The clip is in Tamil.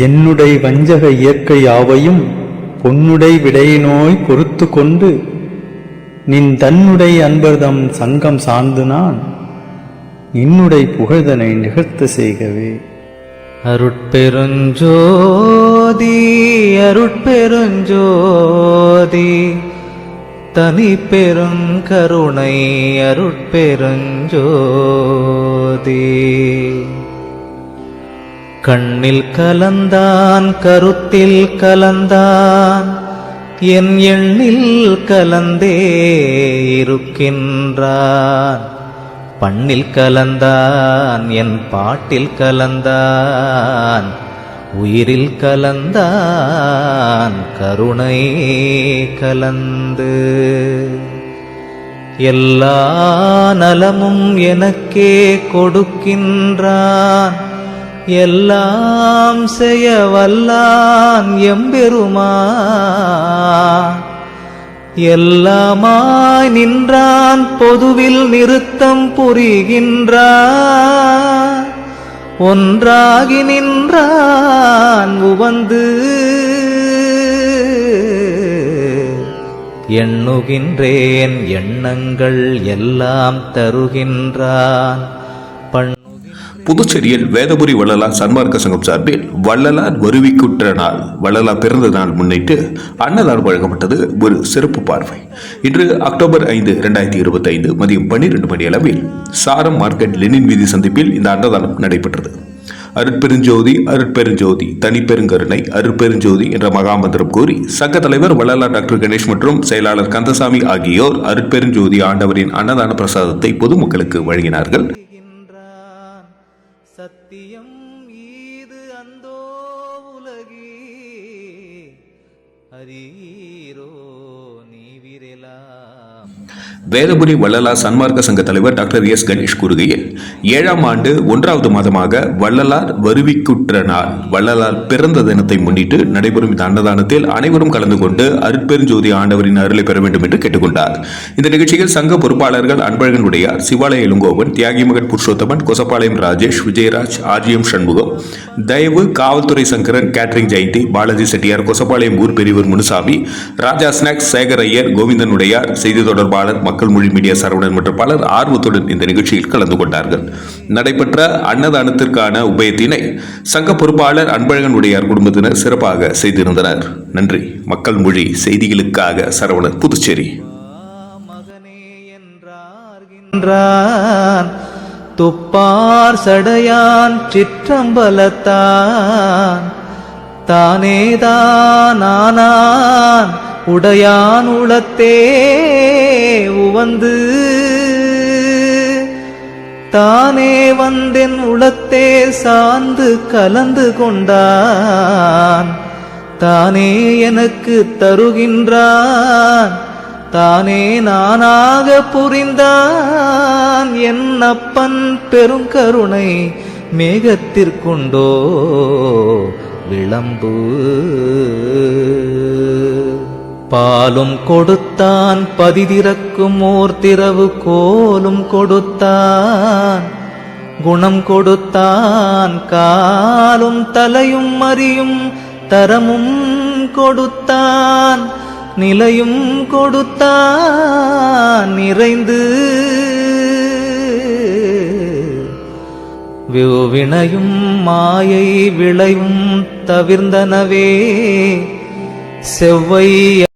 என்னுடை வஞ்சக இயற்கை யாவையும் பொன்னுடை விடையினோய் பொறுத்து கொண்டு நின் தன்னுடை அன்பர்தம் சங்கம் சார்ந்து நான் இன்னுடை புகழ்தனை நிகழ்த்த செய்கவே. அருட்பெருஞ்சோதி அருட்பெருஞ்சோதி தனி பெருங்கருணை அருட்பெருஞ்சோதி. கண்ணில் கலந்தான் கருத்தில் கலந்தான் என் எண்ணில் கலந்தே இருக்கின்றான். பண்ணில் கலந்தான் என் பாட்டில் கலந்தான் உயிரில் கலந்தான் கருணை கலந்து. எல்லா நலமும் எனக்கே கொடுக்கின்றான் எல்லாம் செய்ய வல்லான் எம்பெருமான். எல்லாமாய் நின்றான் பொதுவில் நிறுத்தம் புரிகின்றான். ஒன்றாகி நின்றான் உவந்து எண்ணுகின்றேன் எண்ணங்கள் எல்லாம் தருகின்றான். புதுச்சேரியில் வேதபுரி வள்ளலார் சன்மார்க்க சங்கம் சார்பில் வள்ளலார் வருவிக்குற்ற நாள் வள்ளலார் பிறந்த நாள் முன்னிட்டு அன்னதானம் வழங்கப்பட்டது ஒரு சிறப்பு பார்வை. இன்று அக்டோபர் 5, 2025 மதியம் 12 மணி அளவில் சாரம் மார்க்கெட் லெனின் வீதி சந்திப்பில் இந்த அன்னதானம் நடைபெற்றது. அருட்பெருஞ்சோதி அருட்பெருஞ்சோதி தனிப்பெருங்கருணை அருட்பெருஞ்சோதி என்ற மகாமந்திரம் கூறி சங்க தலைவர் வள்ளலார் டாக்டர் கணேஷ் மற்றும் செயலாளர் கந்தசாமி ஆகியோர் அருட்பெருஞ்சோதி ஆண்டவரின் அன்னதான பிரசாதத்தை பொதுமக்களுக்கு வழங்கினார்கள். சத்தியம் ஈது அந்தோ உலகி அரீரோ நீவிரலாம். வேதபுரி வள்ளலார் சன்மார்க்க சங்க தலைவர் டாக்டர் எஸ் கணேஷ் கூறுகையில் 7ஆம் ஆண்டு 1வது மாதமாக வள்ளலார் வருவிக்குற்ற நாள் வள்ளலார் பிறந்த தினத்தை முன்னிட்டு நடைபெறும் இந்த அன்னதானத்தில் அனைவரும் கலந்து கொண்டு அருட்பெருஞ்சோதி ஆண்டவரின் அருளை பெற வேண்டும் என்று கேட்டுக்கொண்டார். இந்த நிகழ்ச்சியில் சங்க பொறுப்பாளர்கள் அன்பழகன் உடையார், சிவாலய இளங்கோவன், தியாகி மகன் புருஷோத்தமன், கொசப்பாளையம் ராஜேஷ், விஜயராஜ், ஆர்ஜிஎம் சண்முகம், தயவு, காவல்துறை சங்கரன், கேட்டரிங் ஜெயந்தி, பாலாஜி செட்டியார், கொசப்பாளையம் ஊர் பெரியவர் முனுசாமி, ராஜா ஸ்நாக்ஸ், சேகர் ஐயர், கோவிந்தன் உடையார், செய்தி தொடர்பாளர், மக்கள் மொழி மீடியா சரவணன் மற்றும் பலர் ஆர்வத்துடன் இந்த நிகழ்ச்சியில் கலந்து கொண்டார்கள். நடைபெற்ற அன்னதானத்திற்கான உபயத்தினை சங்க பொறுப்பாளர் அன்பழகன் உடையார் குடும்பத்தினர் சிறப்பாக செய்திருந்தனர். நன்றி. மக்கள் மொழி செய்திகளுக்காக சரவணன், புதுச்சேரி. மகனே என்றார்கின்றான் துப்பார் சடையான் சிற்றம்பலத்தான் தானேதான் ஆனான் உடையான் உளத்தே உவந்து தானே வந்தென் உளத்தே சார்ந்து கலந்து கொண்டான். தானே எனக்கு தருகின்றான் தானே நானாக புரிந்தான். என் அப்பன் பெருங்கருணை மேகத்திற்குண்டோ விளம்பு. பாலும் கொடுத்தான் பதிதிறக்கும் ஓர் திரவு கோலும் கொடுத்தான். குணம் கொடுத்தான் காலும் தலையும் அறியும் தரமும் கொடுத்தான். நிலையும் கொடுத்தான் நிறைந்து வினையும் மாயை விளையும் தவிர்ந்தனவே செவ்வை